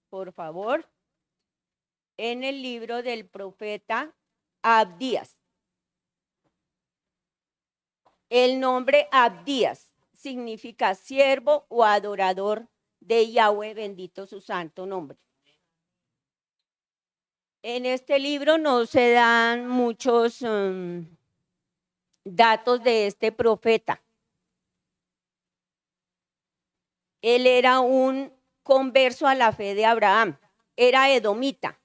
por favor, en el libro del profeta Abdías. El nombre Abdías significa siervo o adorador de Yahweh, bendito su santo nombre. En este libro no se dan muchos datos de este profeta. Él era un converso a la fe de Abraham, era edomita,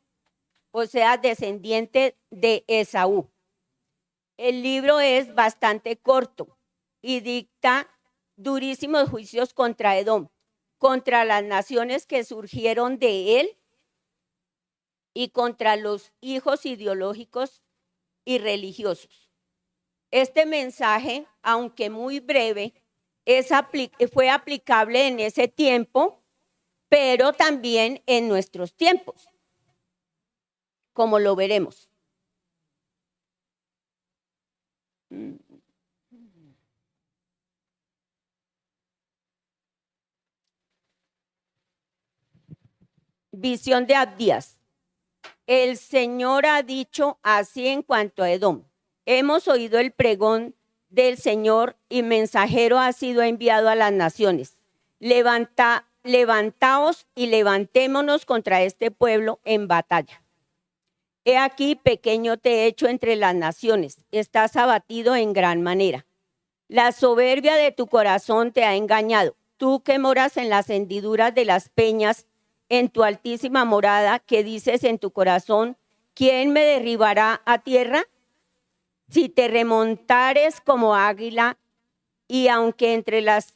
o sea, descendiente de Esaú. El libro es bastante corto y dicta durísimos juicios contra Edom, contra las naciones que surgieron de él y contra los hijos ideológicos y religiosos. Este mensaje, aunque muy breve, fue aplicable en ese tiempo, pero también en nuestros tiempos, como lo veremos. Visión de Abdías. El Señor ha dicho así en cuanto a Edom. Hemos oído el pregón del Señor y mensajero ha sido enviado a las naciones. Levantaos y levantémonos contra este pueblo en batalla. He aquí, pequeño te he hecho entre las naciones, estás abatido en gran manera. La soberbia de tu corazón te ha engañado. Tú que moras en las hendiduras de las peñas, en tu altísima morada, que dices en tu corazón, ¿quién me derribará a tierra? Si te remontares como águila, y aunque entre las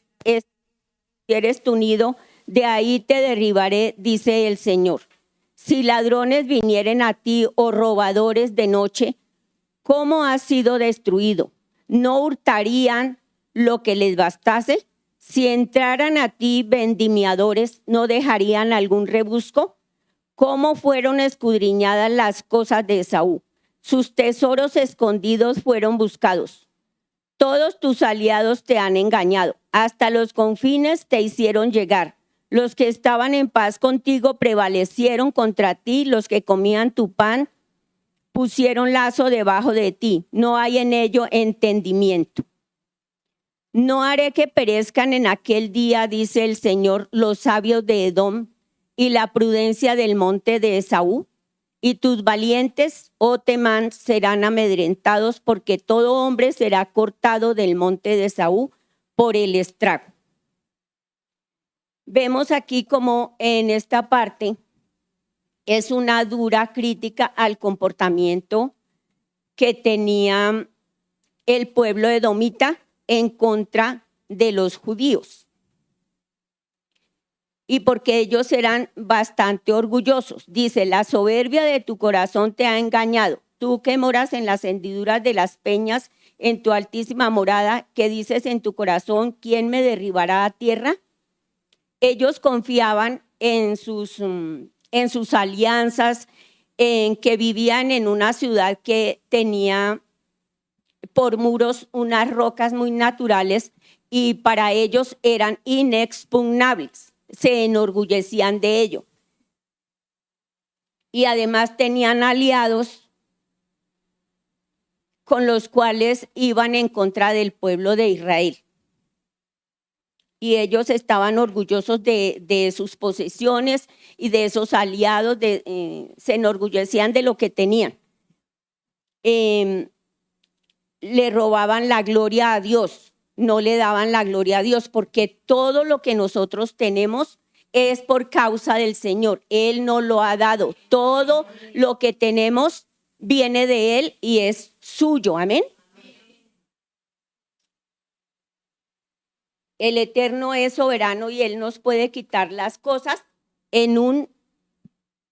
eres tu nido, de ahí te derribaré, dice el Señor. Si ladrones vinieren a ti o robadores de noche, ¿cómo has sido destruido? ¿No hurtarían lo que les bastase? Si entraran a ti vendimiadores, ¿no dejarían algún rebusco? ¿Cómo fueron escudriñadas las cosas de Esaú? Sus tesoros escondidos fueron buscados. Todos tus aliados te han engañado. Hasta los confines te hicieron llegar. Los que estaban en paz contigo prevalecieron contra ti. Los que comían tu pan pusieron lazo debajo de ti. No hay en ello entendimiento. No haré que perezcan en aquel día, dice el Señor, los sabios de Edom y la prudencia del monte de Esaú. Y tus valientes, oh Temán, serán amedrentados, porque todo hombre será cortado del monte de Esaú por el estrago. Vemos aquí como en esta parte es una dura crítica al comportamiento que tenía el pueblo edomita en contra de los judíos. Y porque ellos eran bastante orgullosos. Dice, la soberbia de tu corazón te ha engañado. Tú que moras en las hendiduras de las peñas, en tu altísima morada, que dices en tu corazón, ¿quién me derribará a tierra? Ellos confiaban en sus alianzas, en que vivían en una ciudad que tenía por muros unas rocas muy naturales y para ellos eran inexpugnables. Se enorgullecían de ello. Y además tenían aliados con los cuales iban en contra del pueblo de Israel. Y ellos estaban orgullosos de sus posesiones y de esos aliados, se enorgullecían de lo que tenían. Le robaban la gloria a Dios, no le daban la gloria a Dios, porque todo lo que nosotros tenemos es por causa del Señor. Él nos lo ha dado. Todo lo que tenemos viene de Él y es suyo. Amén. El Eterno es soberano y Él nos puede quitar las cosas en un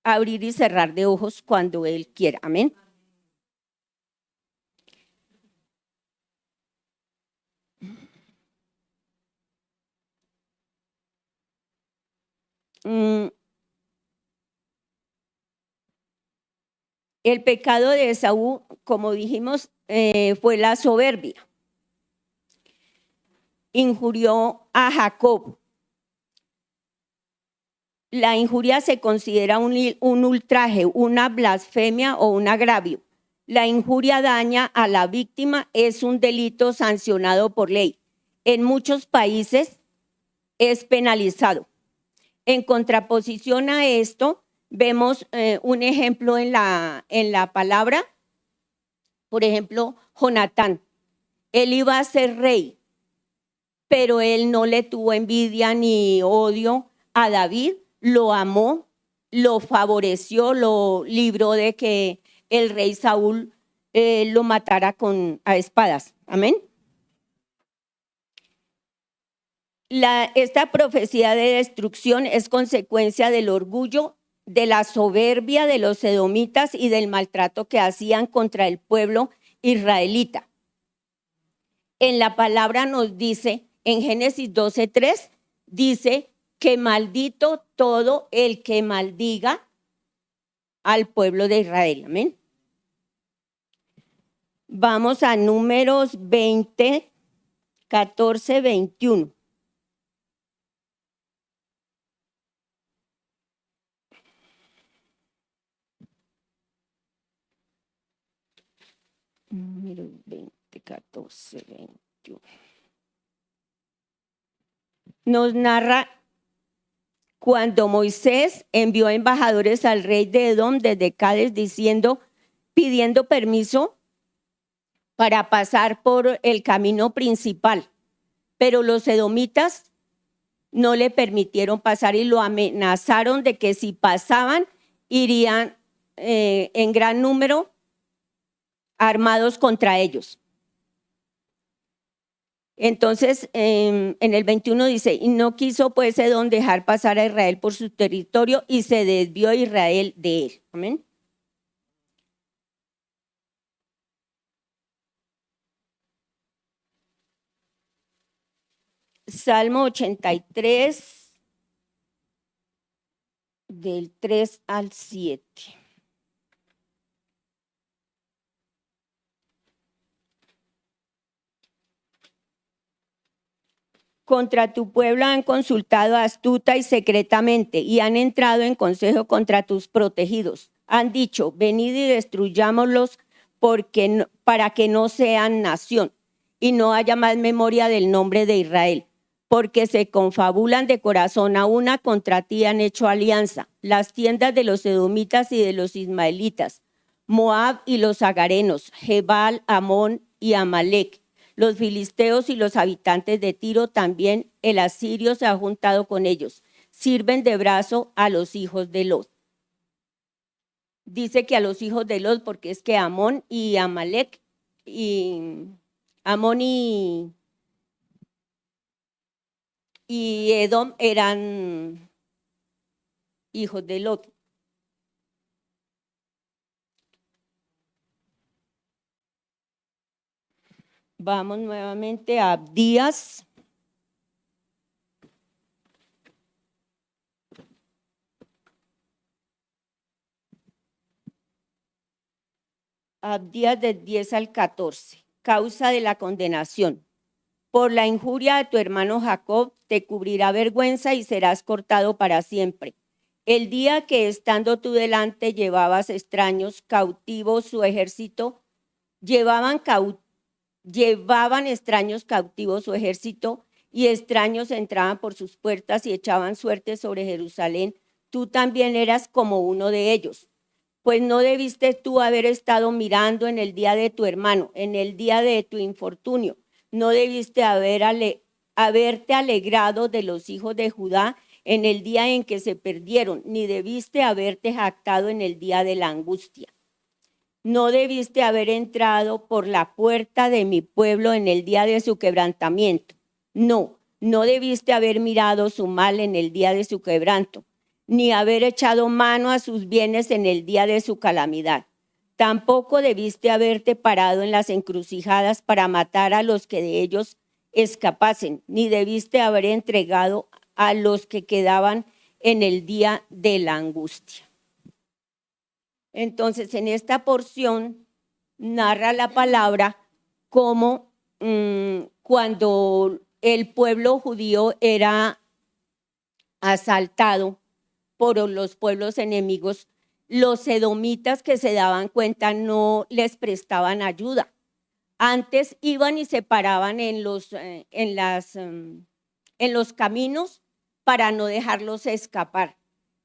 abrir y cerrar de ojos cuando Él quiera. Amén. El pecado de Esaú, como dijimos, fue la soberbia. Injurió a Jacob. la injuria se considera un ultraje, una blasfemia o un agravio. La injuria daña a la víctima, es un delito sancionado por ley. En muchos países es penalizado. En contraposición a esto, vemos un ejemplo en la palabra. Por ejemplo, Jonatán. Él iba a ser rey, pero él no le tuvo envidia ni odio a David, lo amó, lo favoreció, lo libró de que el rey Saúl lo matara a espadas. Amén. Esta profecía de destrucción es consecuencia del orgullo, de la soberbia de los edomitas y del maltrato que hacían contra el pueblo israelita. En la palabra nos dice, en Génesis 12:3, dice que maldito todo el que maldiga al pueblo de Israel. Amén. Vamos a Números 20, 14, 21. Números 20, 14, 21. Nos narra cuando Moisés envió embajadores al rey de Edom desde Cades pidiendo permiso para pasar por el camino principal, pero los edomitas no le permitieron pasar y lo amenazaron de que si pasaban irían en gran número armados contra ellos. Entonces, en el 21 dice, y no quiso pues Edom dejar pasar a Israel por su territorio y se desvió Israel de él. Amén. Salmo 83, del 3 al 7. Contra tu pueblo han consultado astuta y secretamente y han entrado en consejo contra tus protegidos. Han dicho, venid y destruyámoslos para que no sean nación y no haya más memoria del nombre de Israel, porque se confabulan de corazón, a una contra ti han hecho alianza, las tiendas de los edomitas y de los ismaelitas, Moab y los agarenos, Jebal, Amón y Amalek, los filisteos y los habitantes de Tiro, también el asirio se ha juntado con ellos, sirven de brazo a los hijos de Lot. Dice que a los hijos de Lot, porque es que Amón y Amalek, Amón y Edom eran hijos de Lot. Vamos nuevamente a Abdías. Abdías del 10 al 14. Causa de la condenación. Por la injuria de tu hermano Jacob te cubrirá vergüenza y serás cortado para siempre. El día que estando tú delante llevabas extraños cautivos su ejército, llevaban extraños cautivos su ejército y extraños entraban por sus puertas y echaban suerte sobre Jerusalén. Tú también eras como uno de ellos. Pues no debiste tú haber estado mirando en el día de tu hermano, en el día de tu infortunio. No debiste haberte alegrado de los hijos de Judá en el día en que se perdieron, ni debiste haberte jactado en el día de la angustia. No debiste haber entrado por la puerta de mi pueblo en el día de su quebrantamiento. No debiste haber mirado su mal en el día de su quebranto, ni haber echado mano a sus bienes en el día de su calamidad. Tampoco debiste haberte parado en las encrucijadas para matar a los que de ellos escapasen, ni debiste haber entregado a los que quedaban en el día de la angustia. Entonces, en esta porción narra la palabra como cuando el pueblo judío era asaltado por los pueblos enemigos, los edomitas que se daban cuenta no les prestaban ayuda. Antes iban y se paraban en los caminos para no dejarlos escapar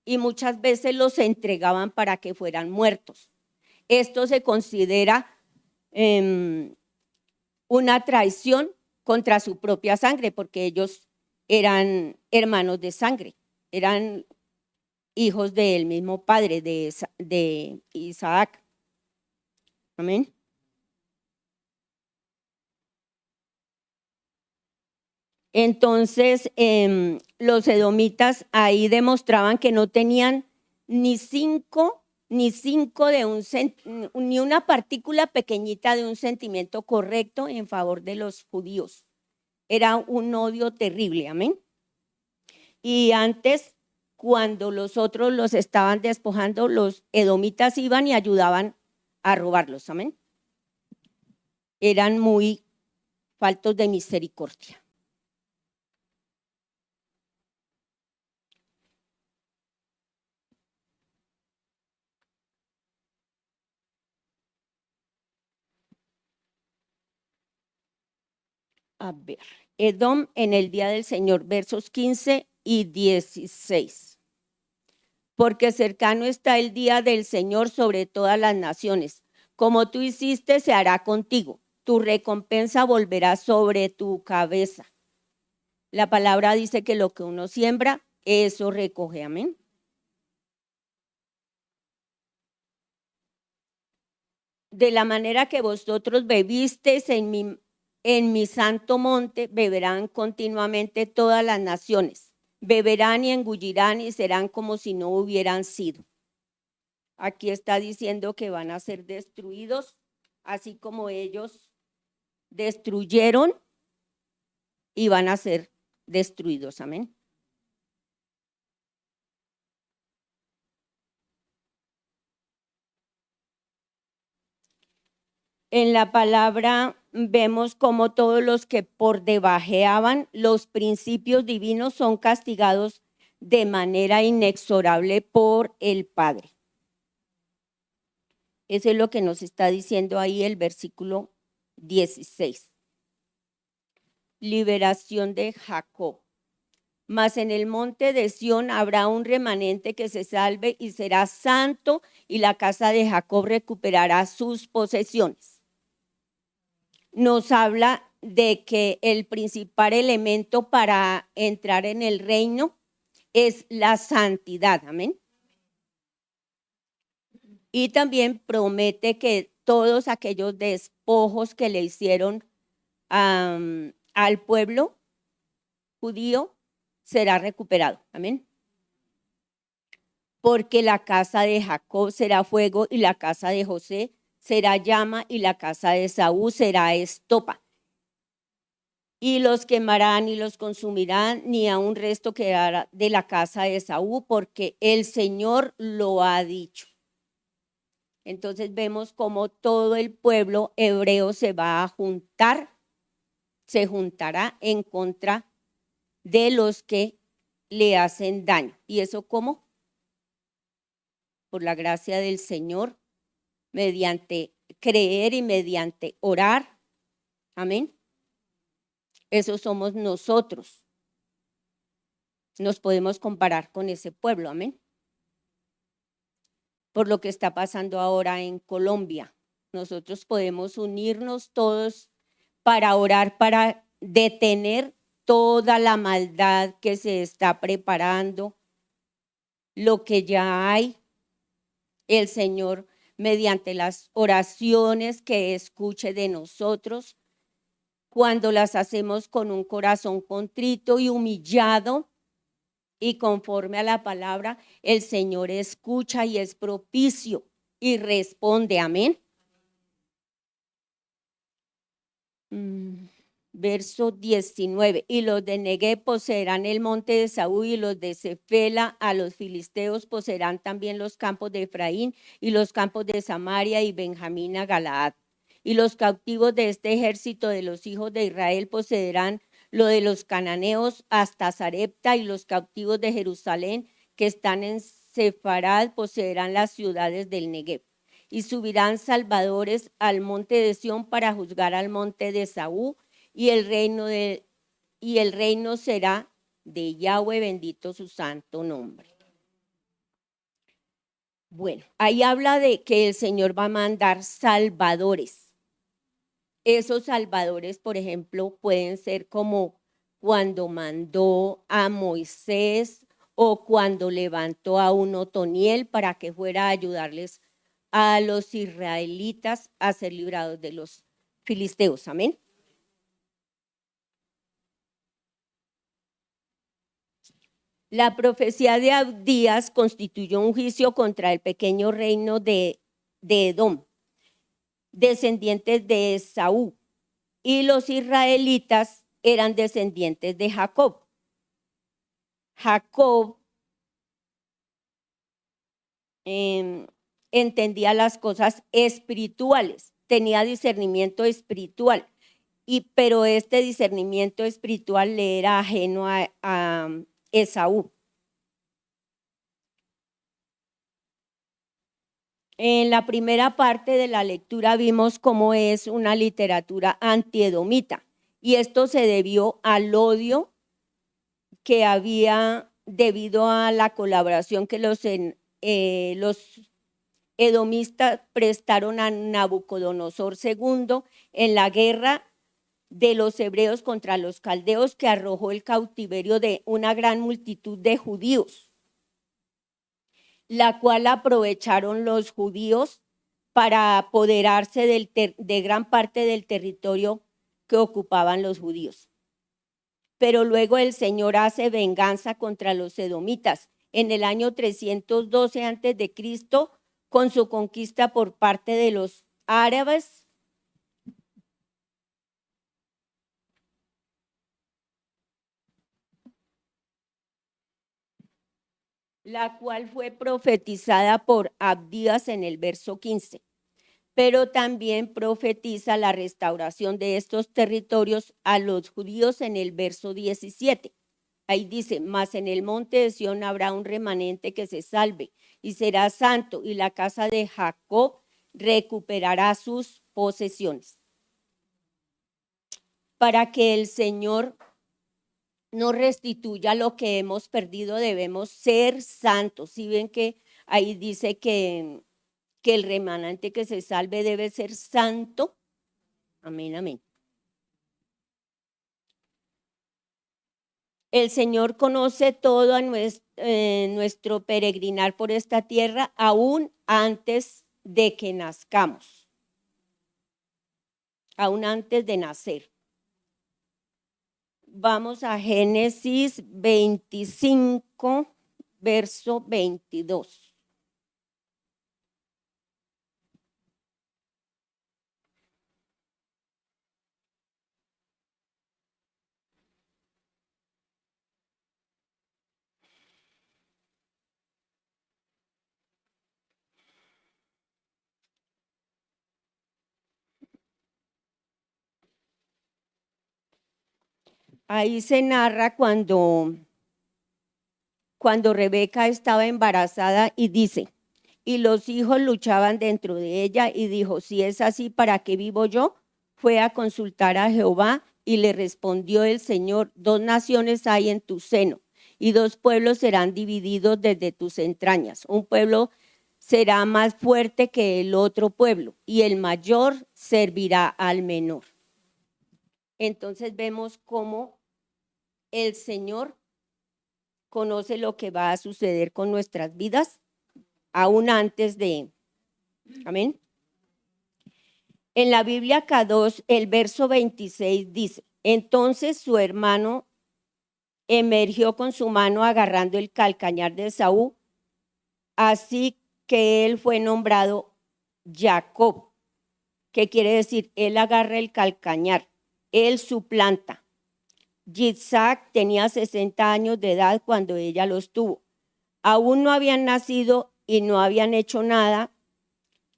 y muchas veces los entregaban para que fueran muertos. Esto se considera una traición contra su propia sangre, porque ellos eran hermanos de sangre, eran hijos del mismo padre de Isaac. Amén. Entonces, los edomitas ahí demostraban que no tenían ni una partícula pequeñita de un sentimiento correcto en favor de los judíos. Era un odio terrible, amén. Y antes, cuando los otros los estaban despojando, los edomitas iban y ayudaban a robarlos, amén. Eran muy faltos de misericordia. A ver, Edom en el día del Señor, versos 15 y 16. Porque cercano está el día del Señor sobre todas las naciones. Como tú hiciste, se hará contigo. Tu recompensa volverá sobre tu cabeza. La palabra dice que lo que uno siembra, eso recoge. Amén. De la manera que vosotros bebisteis en mi santo monte, beberán continuamente todas las naciones. Beberán y engullirán y serán como si no hubieran sido. Aquí está diciendo que van a ser destruidos, así como ellos destruyeron y van a ser destruidos. Amén. En la palabra vemos como todos los que por debajeaban los principios divinos son castigados de manera inexorable por el Padre. Eso es lo que nos está diciendo ahí el versículo 16. Liberación de Jacob. Mas en el monte de Sión habrá un remanente que se salve y será santo, y la casa de Jacob recuperará sus posesiones. Nos habla de que el principal elemento para entrar en el reino es la santidad. Amén. Y también promete que todos aquellos despojos que le hicieron al pueblo judío será recuperado. Amén. Porque la casa de Jacob será fuego y la casa de José será llama y la casa de Saúl será estopa. Y los quemarán y los consumirán, ni a un resto quedará de la casa de Saúl, porque el Señor lo ha dicho. Entonces vemos cómo todo el pueblo hebreo se va a juntar, se juntará en contra de los que le hacen daño. ¿Y eso cómo? Por la gracia del Señor, mediante creer y mediante orar. Amén. Eso somos nosotros. Nos podemos comparar con ese pueblo. Amén. Por lo que está pasando ahora en Colombia. Nosotros podemos unirnos todos para orar, para detener toda la maldad que se está preparando, lo que ya hay. El Señor, mediante las oraciones que escuche de nosotros, cuando las hacemos con un corazón contrito y humillado, y conforme a la palabra, el Señor escucha y es propicio y responde. Amén. Verso 19. Y los de Negueb poseerán el monte de Saúl, y los de Cefela a los filisteos poseerán también los campos de Efraín y los campos de Samaria y Benjamín a Galaad. Y los cautivos de este ejército de los hijos de Israel poseerán lo de los cananeos hasta Sarepta, y los cautivos de Jerusalén que están en Sefarad poseerán las ciudades del Negev, y subirán salvadores al monte de Sión para juzgar al monte de Esaú, y el reino será de Yahweh, bendito su santo nombre. Bueno, ahí habla de que el Señor va a mandar salvadores. Esos salvadores, por ejemplo, pueden ser como cuando mandó a Moisés o cuando levantó a un Otoniel para que fuera a ayudarles a los israelitas a ser librados de los filisteos. Amén. La profecía de Abdías constituyó un juicio contra el pequeño reino de Edom, descendientes de Esaú, y los israelitas eran descendientes de Jacob. Jacob entendía las cosas espirituales, tenía discernimiento espiritual, pero este discernimiento espiritual le era ajeno a Esaú. En la primera parte de la lectura vimos cómo es una literatura antiedomita, y esto se debió al odio que había debido a la colaboración que los edomistas prestaron a Nabucodonosor II en la guerra de los hebreos contra los caldeos, que arrojó el cautiverio de una gran multitud de judíos, la cual aprovecharon los judíos para apoderarse de gran parte del territorio que ocupaban los judíos. Pero luego el Señor hace venganza contra los edomitas en el año 312 a.C., con su conquista por parte de los árabes, la cual fue profetizada por Abdías en el verso 15. Pero también profetiza la restauración de estos territorios a los judíos en el verso 17. Ahí dice: mas en el monte de Sión habrá un remanente que se salve y será santo, y la casa de Jacob recuperará sus posesiones. Para que el Señor nos restituya lo que hemos perdido, debemos ser santos. Si ven que ahí dice que el remanente que se salve debe ser santo. Amén, amén. El Señor conoce todo a nuestro peregrinar por esta tierra, aún antes de que nazcamos, aún antes de nacer. Vamos a Génesis 25, verso 22. Ahí se narra cuando Rebeca estaba embarazada, y dice: y los hijos luchaban dentro de ella, y dijo: si es así, ¿para qué vivo yo? Fue a consultar a Jehová, y le respondió el Señor: 2 naciones hay en tu seno, y 2 pueblos serán divididos desde tus entrañas. Un pueblo será más fuerte que el otro pueblo, y el mayor servirá al menor. Entonces vemos cómo el Señor conoce lo que va a suceder con nuestras vidas, aún antes de... Amén. En la Biblia K2, el verso 26 dice: entonces su hermano emergió con su mano agarrando el calcañar de Esaú, así que él fue nombrado Jacob, que quiere decir él agarra el calcañar, él suplanta. Yitzhak tenía 60 años de edad cuando ella los tuvo. Aún no habían nacido y no habían hecho nada,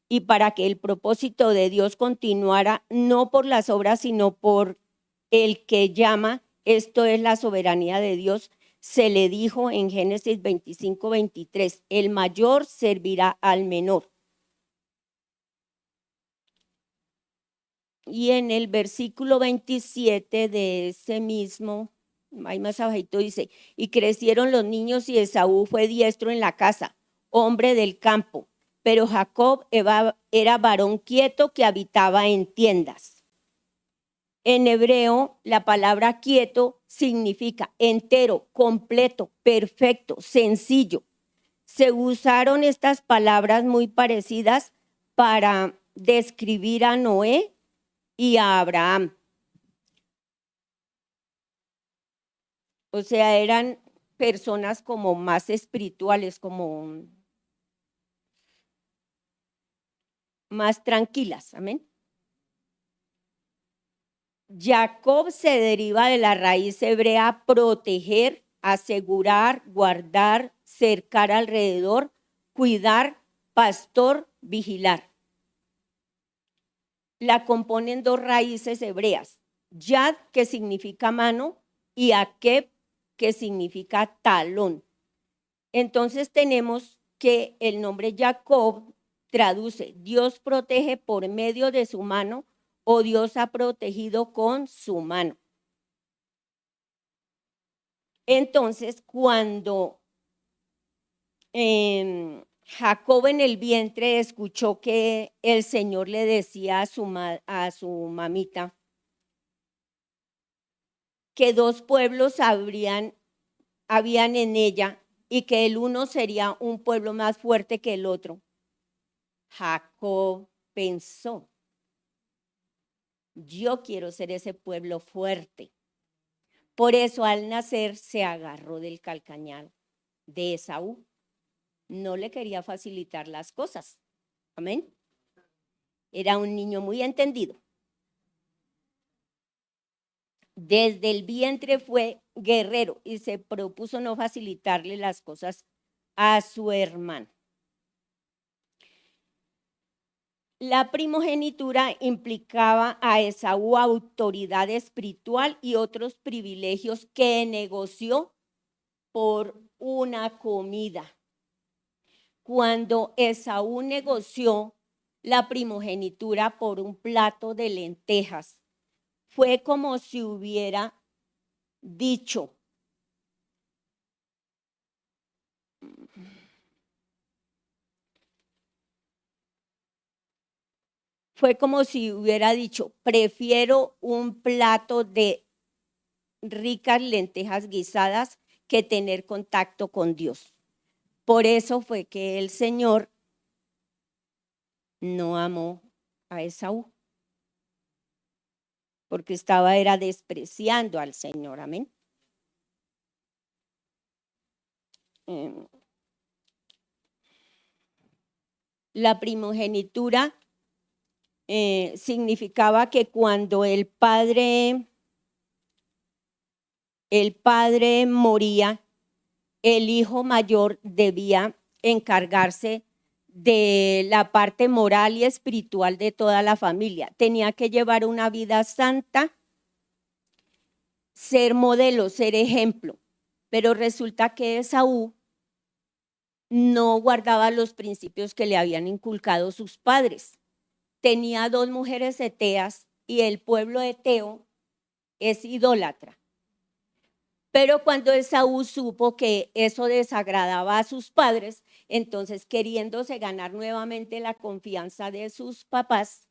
y para que el propósito de Dios continuara, no por las obras, sino por el que llama, esto es la soberanía de Dios, se le dijo en Génesis 25, 23, el mayor servirá al menor. Y en el versículo 27 de ese mismo, hay más abajito, dice, y crecieron los niños y Esaú fue diestro en la casa, hombre del campo, pero Jacob era varón quieto que habitaba en tiendas. En hebreo, la palabra quieto significa entero, completo, perfecto, sencillo. Se usaron estas palabras muy parecidas para describir a Noé y a Abraham. O sea, eran personas como más espirituales, como más tranquilas. Amén. Jacob se deriva de la raíz hebrea proteger, asegurar, guardar, cercar alrededor, cuidar, pastor, vigilar. La componen dos raíces hebreas, Yad, que significa mano, y Akeb, que significa talón. Entonces tenemos que el nombre Jacob traduce Dios protege por medio de su mano o Dios ha protegido con su mano. Entonces, cuando Jacob en el vientre escuchó que el Señor le decía a su mamita que dos pueblos habían en ella y que el uno sería un pueblo más fuerte que el otro, Jacob pensó, yo quiero ser ese pueblo fuerte. Por eso al nacer se agarró del calcañal de Esaú. No le quería facilitar las cosas. Amén. Era un niño muy entendido. Desde el vientre fue guerrero y se propuso no facilitarle las cosas a su hermano. La primogenitura implicaba a Esaú autoridad espiritual y otros privilegios que negoció por una comida. Cuando Esaú negoció la primogenitura por un plato de lentejas, fue como si hubiera dicho, prefiero un plato de ricas lentejas guisadas que tener contacto con Dios. Por eso fue que el Señor no amó a Esaú, porque era despreciando al Señor. Amén. La primogenitura significaba que cuando el padre moría, el hijo mayor debía encargarse de la parte moral y espiritual de toda la familia. Tenía que llevar una vida santa, ser modelo, ser ejemplo. Pero resulta que Esaú no guardaba los principios que le habían inculcado sus padres. Tenía dos mujeres heteas y el pueblo heteo es idólatra. Pero cuando Esaú supo que eso desagradaba a sus padres, entonces queriéndose ganar nuevamente la confianza de sus papás,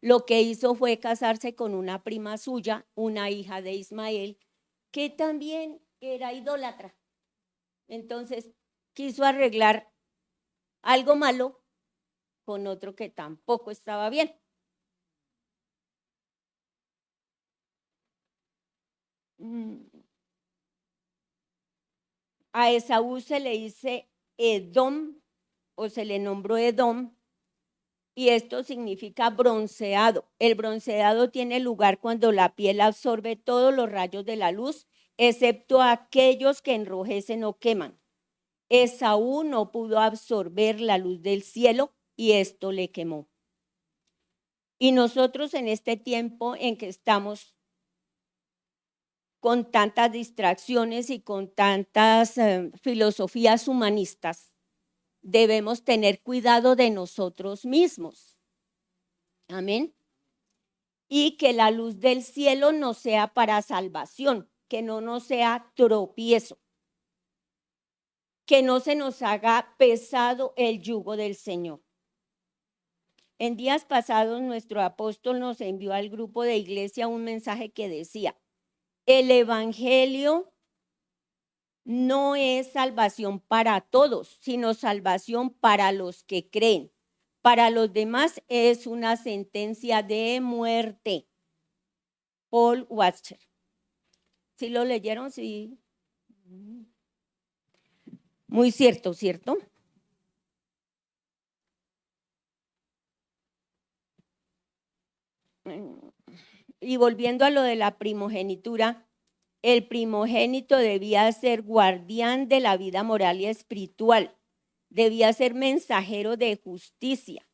lo que hizo fue casarse con una prima suya, una hija de Ismael, que también era idólatra. Entonces quiso arreglar algo malo con otro que tampoco estaba bien. A Esaú se le dice Edom o se le nombró Edom y esto significa bronceado. El bronceado tiene lugar cuando la piel absorbe todos los rayos de la luz, excepto aquellos que enrojecen o queman. Esaú no pudo absorber la luz del cielo y esto le quemó. Y nosotros en este tiempo en que estamos con tantas distracciones y con tantas filosofías humanistas, debemos tener cuidado de nosotros mismos. Amén. Y que la luz del cielo nos sea para salvación, que no nos sea tropiezo, que no se nos haga pesado el yugo del Señor. En días pasados, nuestro apóstol nos envió al grupo de iglesia un mensaje que decía: el evangelio no es salvación para todos, sino salvación para los que creen. Para los demás es una sentencia de muerte. Paul Washer. ¿Sí lo leyeron? Sí. Muy cierto, ¿cierto? Y volviendo a lo de la primogenitura, el primogénito debía ser guardián de la vida moral y espiritual, debía ser mensajero de justicia,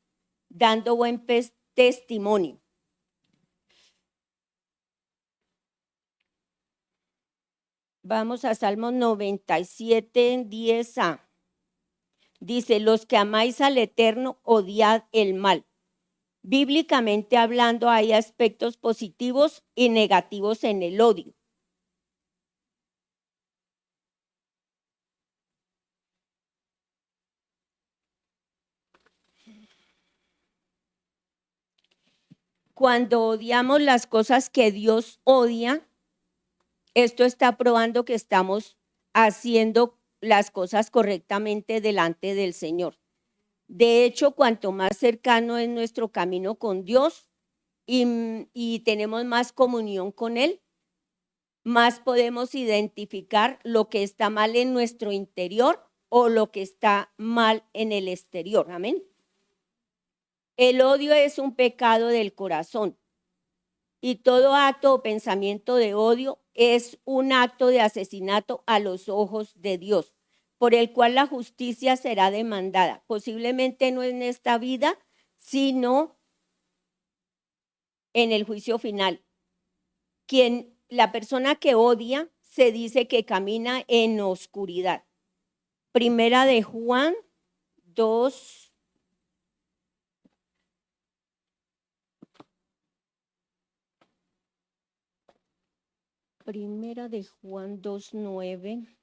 dando buen testimonio. Vamos a Salmos 97, 10a. Dice: los que amáis al Eterno, odiad el mal. Bíblicamente hablando, hay aspectos positivos y negativos en el odio. Cuando odiamos las cosas que Dios odia, esto está probando que estamos haciendo las cosas correctamente delante del Señor. De hecho, cuanto más cercano es nuestro camino con Dios y tenemos más comunión con Él, más podemos identificar lo que está mal en nuestro interior o lo que está mal en el exterior. Amén. El odio es un pecado del corazón y todo acto o pensamiento de odio es un acto de asesinato a los ojos de Dios, por el cual la justicia será demandada, posiblemente no en esta vida, sino en el juicio final. La persona que odia se dice que camina en oscuridad. Primera de Juan 2. Primera de Juan 2:9.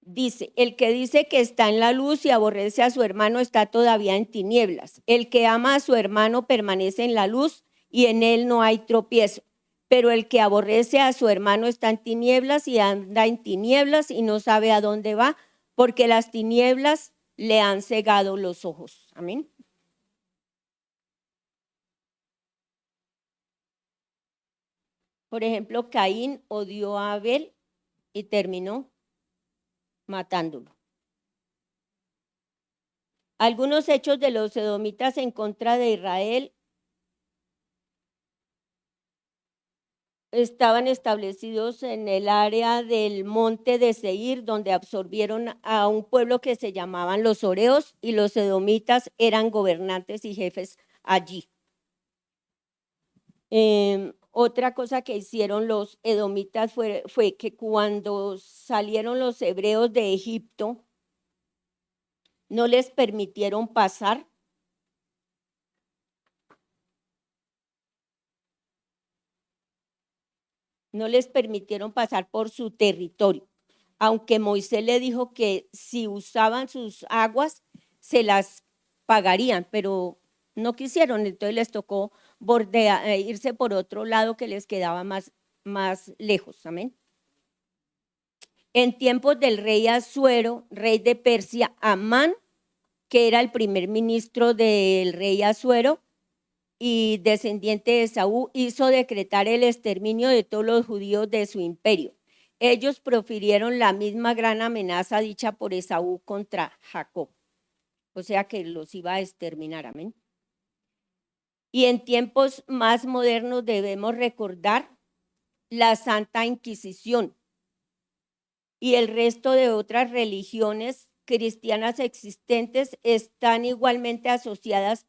Dice: el que dice que está en la luz y aborrece a su hermano está todavía en tinieblas. El que ama a su hermano permanece en la luz y en él no hay tropiezo. Pero el que aborrece a su hermano está en tinieblas y anda en tinieblas y no sabe a dónde va, porque las tinieblas le han cegado los ojos. Amén. Por ejemplo, Caín odió a Abel y terminó matándolo. Algunos hechos de los edomitas en contra de Israel estaban establecidos en el área del monte de Seir, donde absorbieron a un pueblo que se llamaban los Horeos, y los edomitas eran gobernantes y jefes allí. Otra cosa que hicieron los edomitas fue que cuando salieron los hebreos de Egipto, no les permitieron pasar. No les permitieron pasar por su territorio, aunque Moisés le dijo que si usaban sus aguas, se las pagarían, pero no quisieron, entonces les tocó irse por otro lado que les quedaba más lejos. Amén. En tiempos del rey Asuero, rey de Persia, Amán, que era el primer ministro del rey Asuero y descendiente de Saúl, hizo decretar el exterminio de todos los judíos de su imperio. Ellos profirieron la misma gran amenaza dicha por Esaú contra Jacob. O sea que los iba a exterminar. Amén. Y en tiempos más modernos debemos recordar la Santa Inquisición y el resto de otras religiones cristianas existentes están igualmente asociadas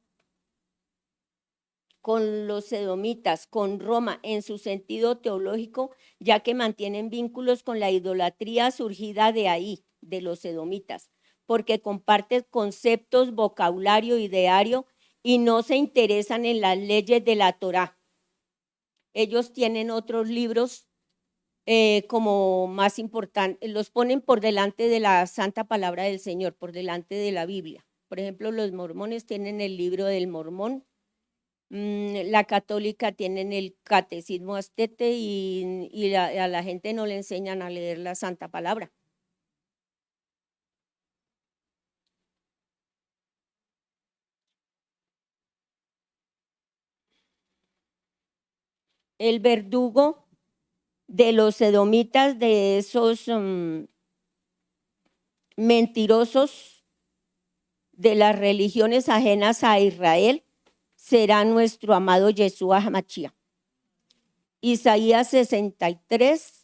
con los edomitas, con Roma, en su sentido teológico, ya que mantienen vínculos con la idolatría surgida de ahí, de los edomitas, porque comparten conceptos, vocabulario, ideario y no se interesan en las leyes de la Torá. Ellos tienen otros libros como más importantes, los ponen por delante de la santa palabra del Señor, por delante de la Biblia. Por ejemplo, los mormones tienen el libro del Mormón, la católica tienen el catecismo astete y a la gente no le enseñan a leer la santa palabra. El verdugo de los edomitas, de esos mentirosos de las religiones ajenas a Israel, será nuestro amado Yeshua HaMashiach. Isaías 63.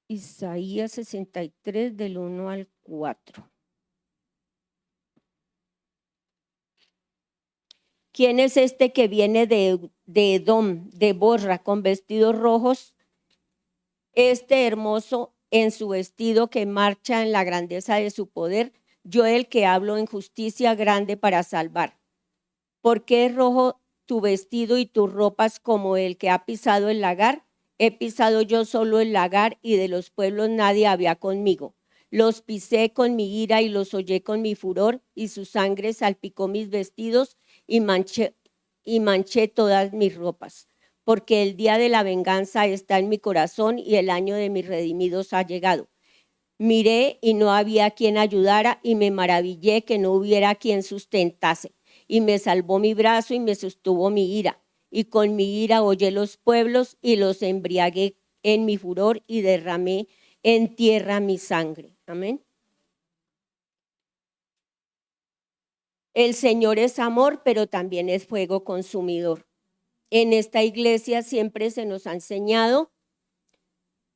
Isaías 63 del 1 al 4. ¿Quién es este que viene de Edom, de Borra, con vestidos rojos? Este hermoso en su vestido que marcha en la grandeza de su poder, yo el que hablo en justicia grande para salvar. ¿Por qué es rojo tu vestido y tus ropas como el que ha pisado el lagar? He pisado yo solo el lagar y de los pueblos nadie había conmigo. Los pisé con mi ira y los hollé con mi furor y su sangre salpicó mis vestidos y manché todas mis ropas. Porque el día de la venganza está en mi corazón y el año de mis redimidos ha llegado. Miré y no había quien ayudara y me maravillé que no hubiera quien sustentase. Y me salvó mi brazo y me sostuvo mi ira. Y con mi ira hollé los pueblos y los embriagué en mi furor y derramé en tierra mi sangre. Amén. El Señor es amor, pero también es fuego consumidor. En esta iglesia siempre se nos ha enseñado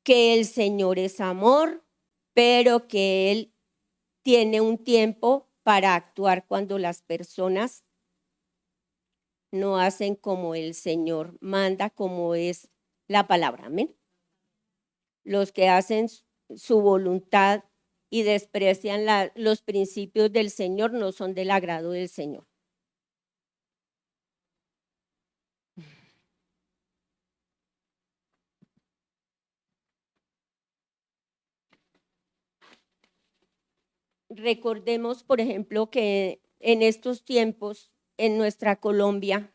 que el Señor es amor, pero que Él tiene un tiempo para actuar cuando las personas no hacen como el Señor manda, como es la palabra. Amén. Los que hacen su voluntad y desprecian los principios del Señor no son del agrado del Señor. Recordemos, por ejemplo, que en estos tiempos en nuestra Colombia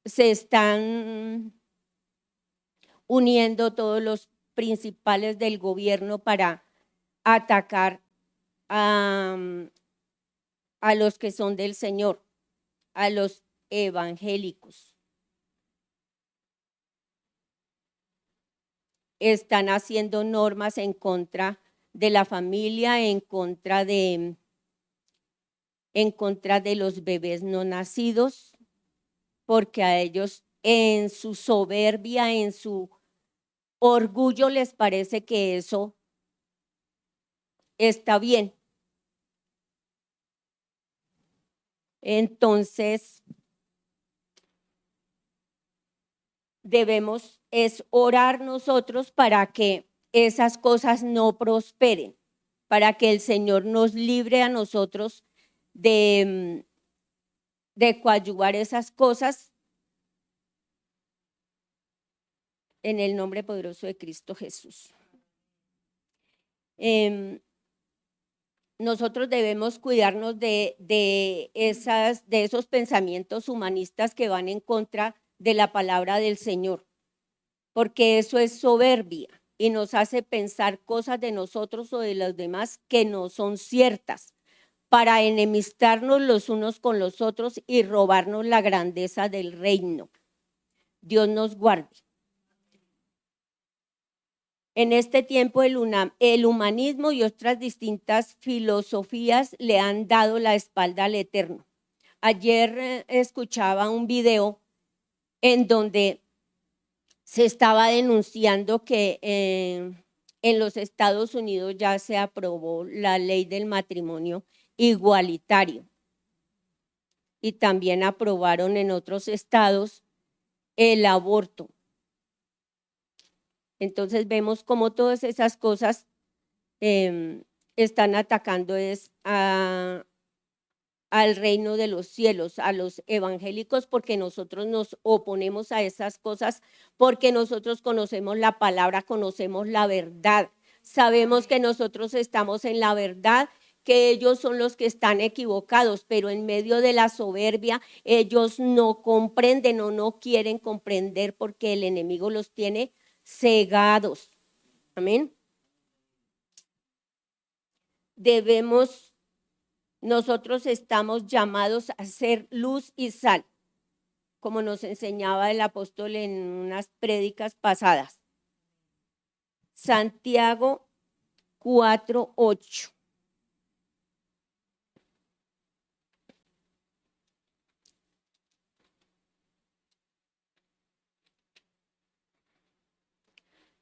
se están uniendo todos los principales del gobierno para atacar a los que son del Señor, a los evangélicos. Están haciendo normas en contra de la familia, en contra de los bebés no nacidos, porque a ellos en su soberbia, en su orgullo les parece que eso está bien. Entonces, debemos es orar nosotros para que esas cosas no prosperen, para que el Señor nos libre a nosotros de coadyuvar esas cosas en el nombre poderoso de Cristo Jesús. Nosotros debemos cuidarnos de esos pensamientos humanistas que van en contra de la palabra del Señor, porque eso es soberbia y nos hace pensar cosas de nosotros o de los demás que no son ciertas, para enemistarnos los unos con los otros y robarnos la grandeza del reino. Dios nos guarde. En este tiempo el humanismo y otras distintas filosofías le han dado la espalda al Eterno. Ayer escuchaba un video en donde se estaba denunciando que en los Estados Unidos ya se aprobó la ley del matrimonio igualitario y también aprobaron en otros estados el aborto. Entonces vemos cómo todas esas cosas están atacando al reino de los cielos, a los evangélicos, porque nosotros nos oponemos a esas cosas, porque nosotros conocemos la palabra, conocemos la verdad, sabemos que nosotros estamos en la verdad, que ellos son los que están equivocados, pero en medio de la soberbia ellos no comprenden o no quieren comprender porque el enemigo los tiene cegados. Amén. Nosotros estamos llamados a ser luz y sal, como nos enseñaba el apóstol en unas prédicas pasadas. Santiago 4:8.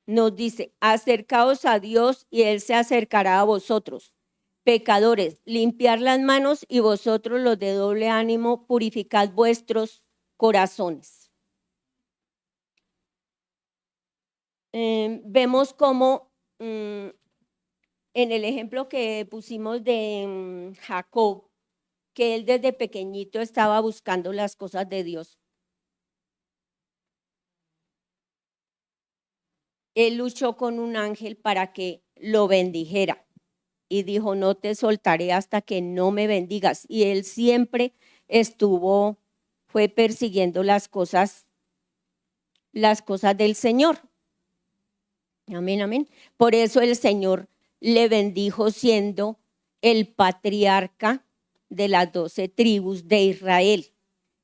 Nos dice, acercaos a Dios y Él se acercará a vosotros. Pecadores, limpiar las manos y vosotros los de doble ánimo, purificad vuestros corazones. Vemos cómo en el ejemplo que pusimos de Jacob, que él desde pequeñito estaba buscando las cosas de Dios. Él luchó con un ángel para que lo bendijera y dijo, no te soltaré hasta que no me bendigas. Y él siempre fue persiguiendo las cosas del Señor. Amén, amén. Por eso el Señor le bendijo siendo el patriarca de las 12 tribus de Israel,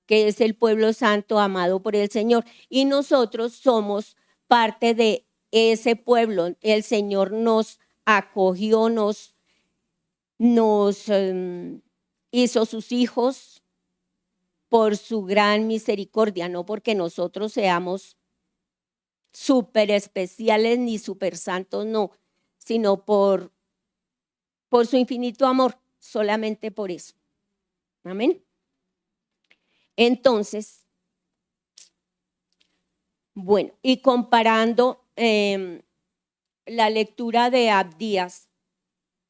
que es el pueblo santo amado por el Señor. Y nosotros somos parte de ese pueblo. El Señor nos acogió, nos hizo sus hijos por su gran misericordia, no porque nosotros seamos súper especiales ni súper santos, no, sino por su infinito amor, solamente por eso. Amén. Entonces, bueno, y comparando la lectura de Abdías,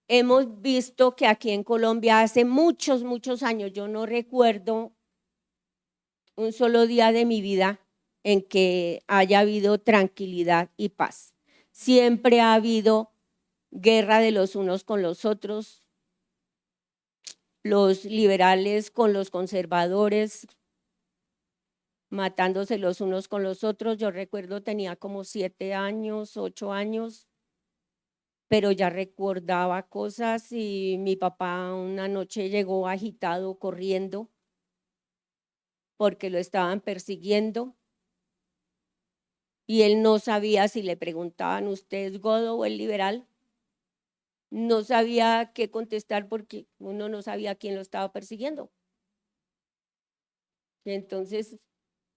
hemos visto que aquí en Colombia hace muchos, muchos años, yo no recuerdo un solo día de mi vida en que haya habido tranquilidad y paz. Siempre ha habido guerra de los unos con los otros, los liberales con los conservadores, matándose los unos con los otros. Yo recuerdo tenía como 7 años, 8 años, pero ya recordaba cosas y mi papá una noche llegó agitado, corriendo, porque lo estaban persiguiendo. Y él no sabía si le preguntaban, ¿usted es godo o es liberal? No sabía qué contestar porque uno no sabía quién lo estaba persiguiendo. Entonces,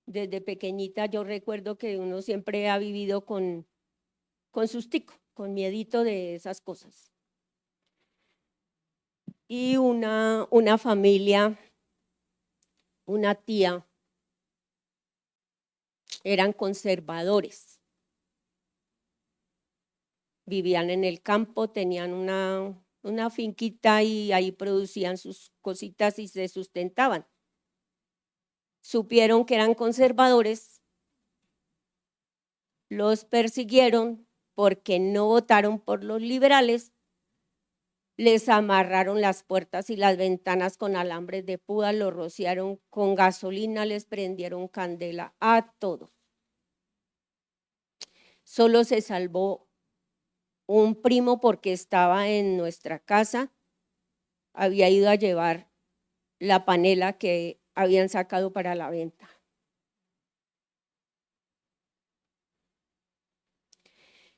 desde pequeñita yo recuerdo que uno siempre ha vivido con sustico, con miedito de esas cosas. Y una familia, una tía, eran conservadores. Vivían en el campo, tenían una finquita y ahí producían sus cositas y se sustentaban. Supieron que eran conservadores, los persiguieron porque no votaron por los liberales, les amarraron las puertas y las ventanas con alambres de púa, los rociaron con gasolina, les prendieron candela a todos. Solo se salvó un primo porque estaba en nuestra casa, había ido a llevar la panela que habían sacado para la venta.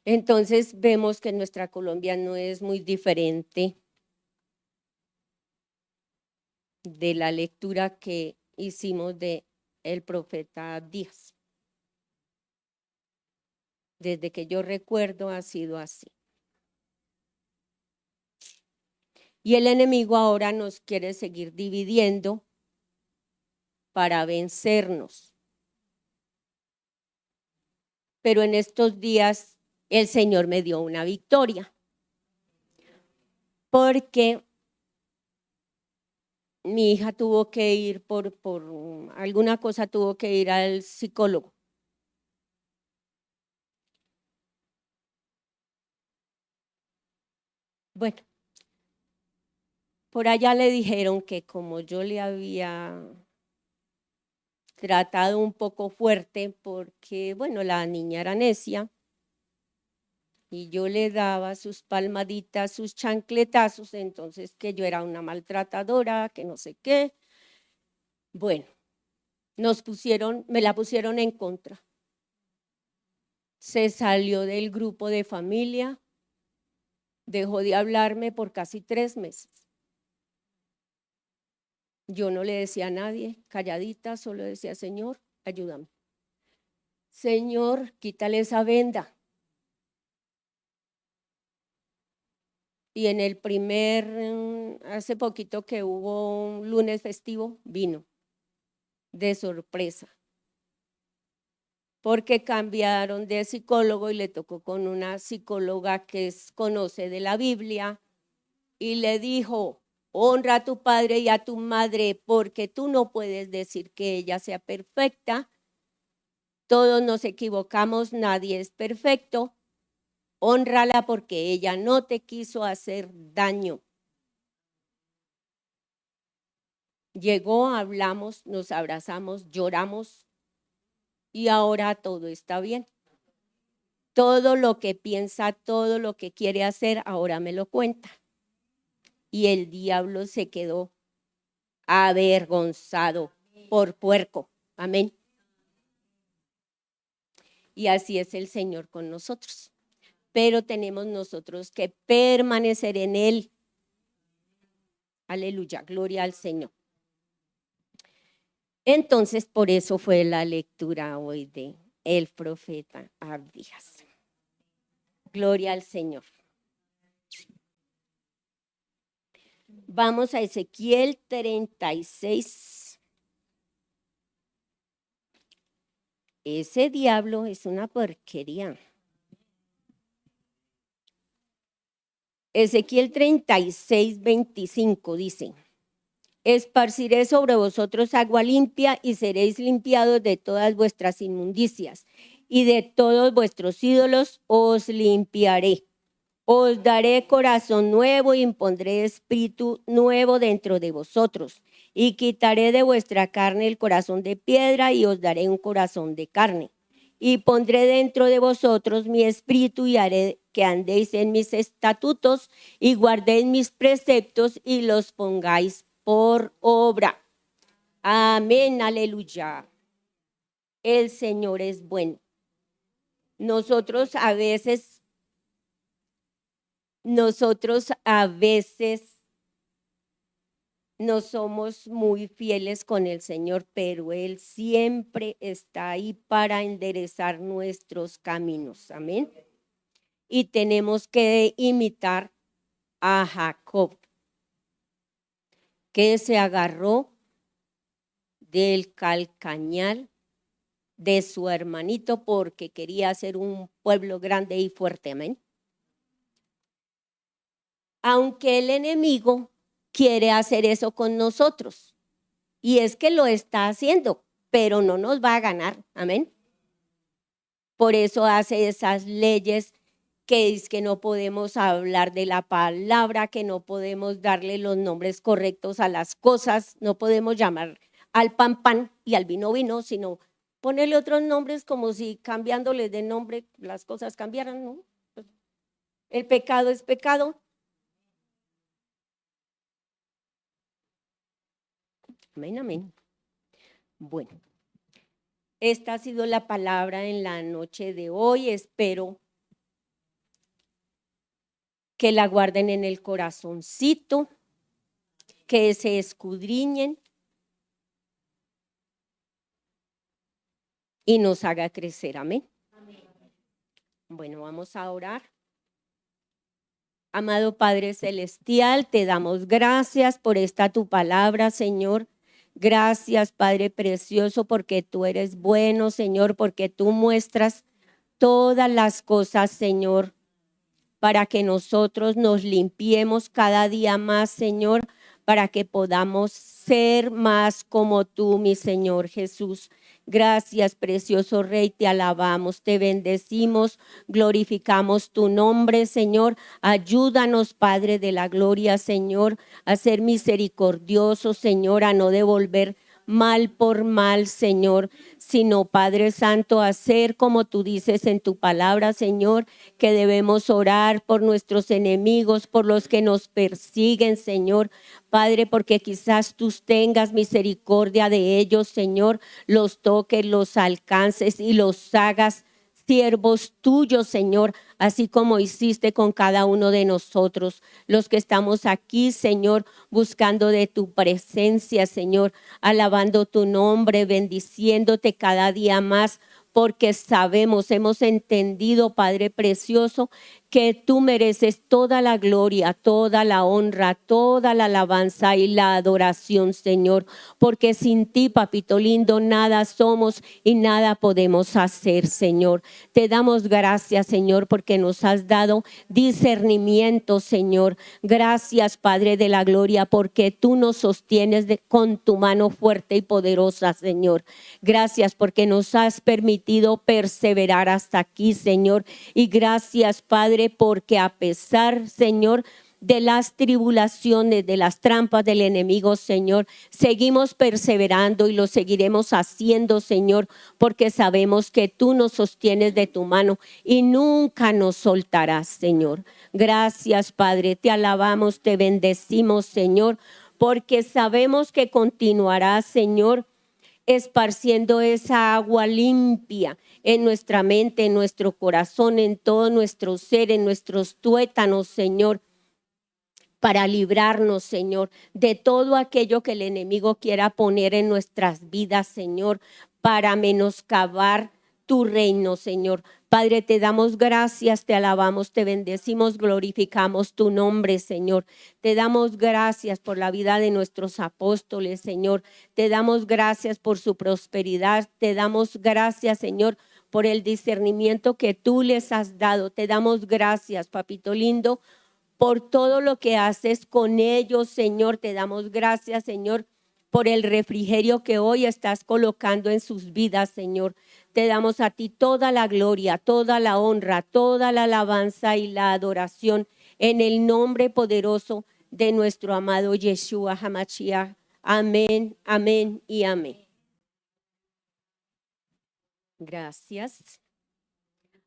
Entonces vemos que nuestra Colombia no es muy diferente de la lectura que hicimos de el profeta Abdías. Desde que yo recuerdo ha sido así. Y el enemigo ahora nos quiere seguir dividiendo para vencernos. Pero en estos días el Señor me dio una victoria. Porque mi hija tuvo que ir por alguna cosa, tuvo que ir al psicólogo. Bueno, por allá le dijeron que como yo le había tratado un poco fuerte, porque, bueno, la niña era necia, y yo le daba sus palmaditas, sus chancletazos, entonces que yo era una maltratadora, que no sé qué. Bueno, me la pusieron en contra. Se salió del grupo de familia, dejó de hablarme por casi 3 meses. Yo no le decía a nadie, calladita, solo decía, Señor, ayúdame. Señor, quítale esa venda. Y en el hace poquito que hubo un lunes festivo, vino de sorpresa. Porque cambiaron de psicólogo y le tocó con una psicóloga que conoce de la Biblia y le dijo, honra a tu padre y a tu madre porque tú no puedes decir que ella sea perfecta. Todos nos equivocamos, nadie es perfecto. Hónrala porque ella no te quiso hacer daño. Llegó, hablamos, nos abrazamos, lloramos y ahora todo está bien. Todo lo que piensa, todo lo que quiere hacer, ahora me lo cuenta. Y el diablo se quedó avergonzado por puerco. Amén. Y así es el Señor con nosotros. Pero tenemos nosotros que permanecer en Él. Aleluya, gloria al Señor. Entonces, por eso fue la lectura hoy de el profeta Abdías. Gloria al Señor. Vamos a Ezequiel 36. Ese diablo es una porquería. Ezequiel 36, 25 dice, esparciré sobre vosotros agua limpia y seréis limpiados de todas vuestras inmundicias y de todos vuestros ídolos os limpiaré. Os daré corazón nuevo y impondré espíritu nuevo dentro de vosotros y quitaré de vuestra carne el corazón de piedra y os daré un corazón de carne. Y pondré dentro de vosotros mi espíritu y haré que andéis en mis estatutos y guardéis mis preceptos y los pongáis por obra. Amén, aleluya. El Señor es bueno. Nosotros a veces no somos muy fieles con el Señor, pero Él siempre está ahí para enderezar nuestros caminos. Amén. Y tenemos que imitar a Jacob, que se agarró del calcañal de su hermanito porque quería ser un pueblo grande y fuerte. Amén. Aunque el enemigo quiere hacer eso con nosotros. Y es que lo está haciendo, pero no nos va a ganar. Amén. Por eso hace esas leyes que es que no podemos hablar de la palabra, que no podemos darle los nombres correctos a las cosas, no podemos llamar al pan pan y al vino vino, sino ponerle otros nombres como si cambiándoles de nombre las cosas cambiaran, ¿no? El pecado es pecado. Amén, amén. Bueno, esta ha sido la palabra en la noche de hoy. Espero que la guarden en el corazoncito, que se escudriñen y nos haga crecer. Amén. Bueno, vamos a orar. Amado Padre Celestial, te damos gracias por esta tu palabra, Señor. Gracias, Padre Precioso, porque tú eres bueno, Señor, porque tú muestras todas las cosas, Señor, para que nosotros nos limpiemos cada día más, Señor, para que podamos ser más como tú, mi Señor Jesús. Gracias, precioso Rey, te alabamos, te bendecimos, glorificamos tu nombre, Señor. Ayúdanos, Padre de la gloria, Señor, a ser misericordiosos, Señor, a no devolver mal por mal, Señor, sino, Padre Santo, hacer como tú dices en tu palabra, Señor, que debemos orar por nuestros enemigos, por los que nos persiguen, Señor. Padre, porque quizás tú tengas misericordia de ellos, Señor, los toques, los alcances y los hagas siervos tuyos, Señor, así como hiciste con cada uno de nosotros, los que estamos aquí, Señor, buscando de tu presencia, Señor, alabando tu nombre, bendiciéndote cada día más, porque sabemos, hemos entendido, Padre precioso, que tú mereces toda la gloria, toda la honra, toda la alabanza y la adoración, Señor, porque sin ti, papito lindo, nada somos y nada podemos hacer, Señor. Te damos gracias, Señor, porque nos has dado discernimiento, Señor. Gracias, Padre de la gloria, porque tú nos sostienes con tu mano fuerte y poderosa, Señor. Gracias porque nos has permitido perseverar hasta aquí, Señor. Y gracias, Padre, porque a pesar, Señor, de las tribulaciones, de las trampas del enemigo, Señor, seguimos perseverando y lo seguiremos haciendo, Señor, porque sabemos que tú nos sostienes de tu mano y nunca nos soltarás, Señor. Gracias, Padre, te alabamos, te bendecimos, Señor, porque sabemos que continuarás, Señor, esparciendo esa agua limpia en nuestra mente, en nuestro corazón, en todo nuestro ser, en nuestros tuétanos, Señor, para librarnos, Señor, de todo aquello que el enemigo quiera poner en nuestras vidas, Señor, para menoscabar tu reino, Señor. Padre, te damos gracias, te alabamos, te bendecimos, glorificamos tu nombre, Señor. Te damos gracias por la vida de nuestros apóstoles, Señor. Te damos gracias por su prosperidad. Te damos gracias, Señor, por el discernimiento que tú les has dado. Te damos gracias, papito lindo, por todo lo que haces con ellos, Señor. Te damos gracias, Señor, por el refrigerio que hoy estás colocando en sus vidas, Señor. Te damos a ti toda la gloria, toda la honra, toda la alabanza y la adoración en el nombre poderoso de nuestro amado Yeshua HaMashiach. Amén, amén y amén. Gracias.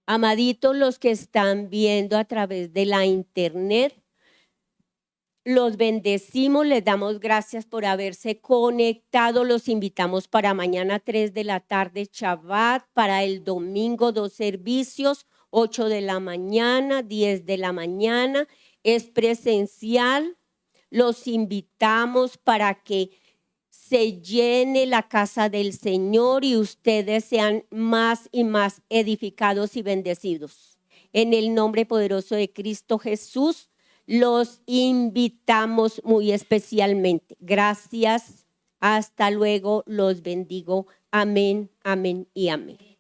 Amaditos, los que están viendo a través de la internet, los bendecimos, les damos gracias por haberse conectado. Los invitamos para mañana 3 de la tarde, Shabbat, para el domingo 2 servicios, 8 de la mañana, 10 de la mañana. Es presencial. Los invitamos para que se llene la casa del Señor y ustedes sean más y más edificados y bendecidos. En el nombre poderoso de Cristo Jesús, los invitamos muy especialmente. Gracias. Hasta luego. Los bendigo. Amén, amén y amén.